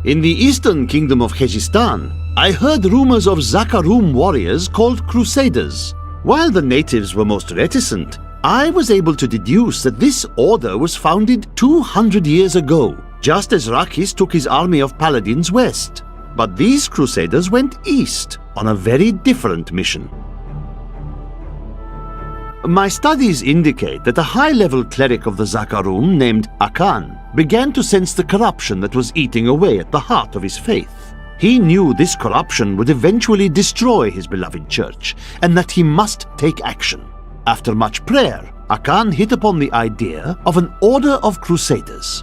In the eastern kingdom of Khezistan, I heard rumors of Zakarum warriors called Crusaders. While the natives were most reticent, I was able to deduce that this order was founded 200 years ago, just as Rakis took his army of paladins west. But these Crusaders went east on a very different mission. My studies indicate that a high-level cleric of the Zakarum named Akan began to sense the corruption that was eating away at the heart of his faith. He knew this corruption would eventually destroy his beloved church, and that he must take action. After much prayer, Akan hit upon the idea of an order of Crusaders.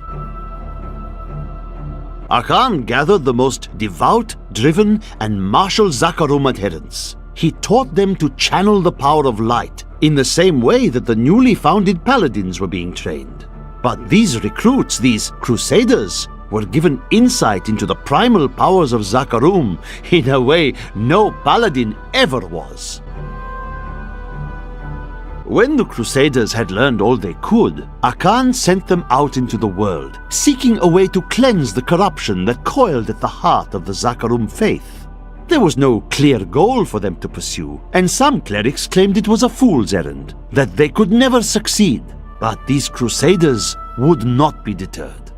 Akan gathered the most devout, driven, and martial Zakarum adherents. He taught them to channel the power of light in the same way that the newly founded paladins were being trained. But these recruits, these Crusaders, were given insight into the primal powers of Zakarum in a way no paladin ever was. When the Crusaders had learned all they could, Akan sent them out into the world, seeking a way to cleanse the corruption that coiled at the heart of the Zakarum faith. There was no clear goal for them to pursue, and some clerics claimed it was a fool's errand, that they could never succeed. But these Crusaders would not be deterred.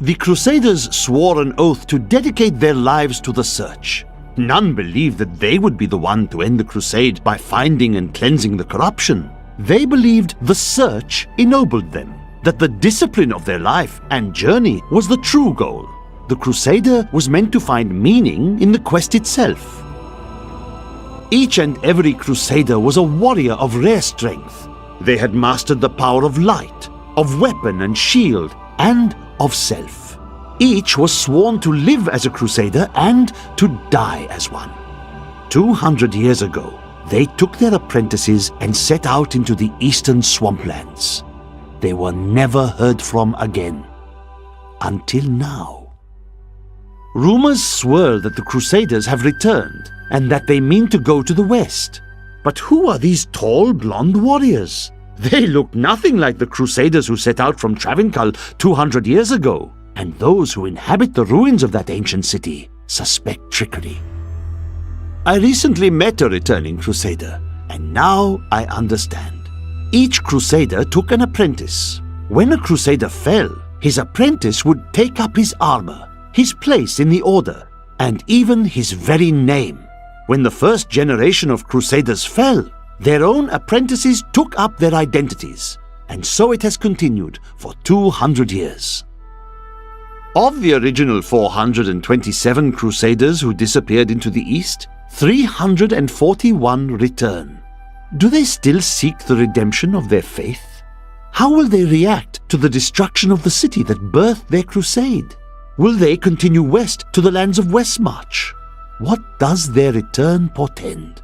The Crusaders swore an oath to dedicate their lives to the search. None believed that they would be the one to end the crusade by finding and cleansing the corruption. They believed the search ennobled them, that the discipline of their life and journey was the true goal. The Crusader was meant to find meaning in the quest itself. Each and every Crusader was a warrior of rare strength. They had mastered the power of light, of weapon and shield, and of self. Each was sworn to live as a Crusader and to die as one. 200 years ago, they took their apprentices and set out into the eastern swamplands. They were never heard from again. Until now. Rumors swirl that the Crusaders have returned and that they mean to go to the west. But who are these tall, blonde warriors? They look nothing like the Crusaders who set out from Travancore 200 years ago. And those who inhabit the ruins of that ancient city suspect trickery. I recently met a returning Crusader, and now I understand. Each Crusader took an apprentice. When a Crusader fell, his apprentice would take up his armor, his place in the order, and even his very name. When the first generation of Crusaders fell, their own apprentices took up their identities, and so it has continued for 200 years. Of the original 427 Crusaders who disappeared into the east, 341 return. Do they still seek the redemption of their faith? How will they react to the destruction of the city that birthed their crusade? Will they continue west to the lands of Westmarch? What does their return portend?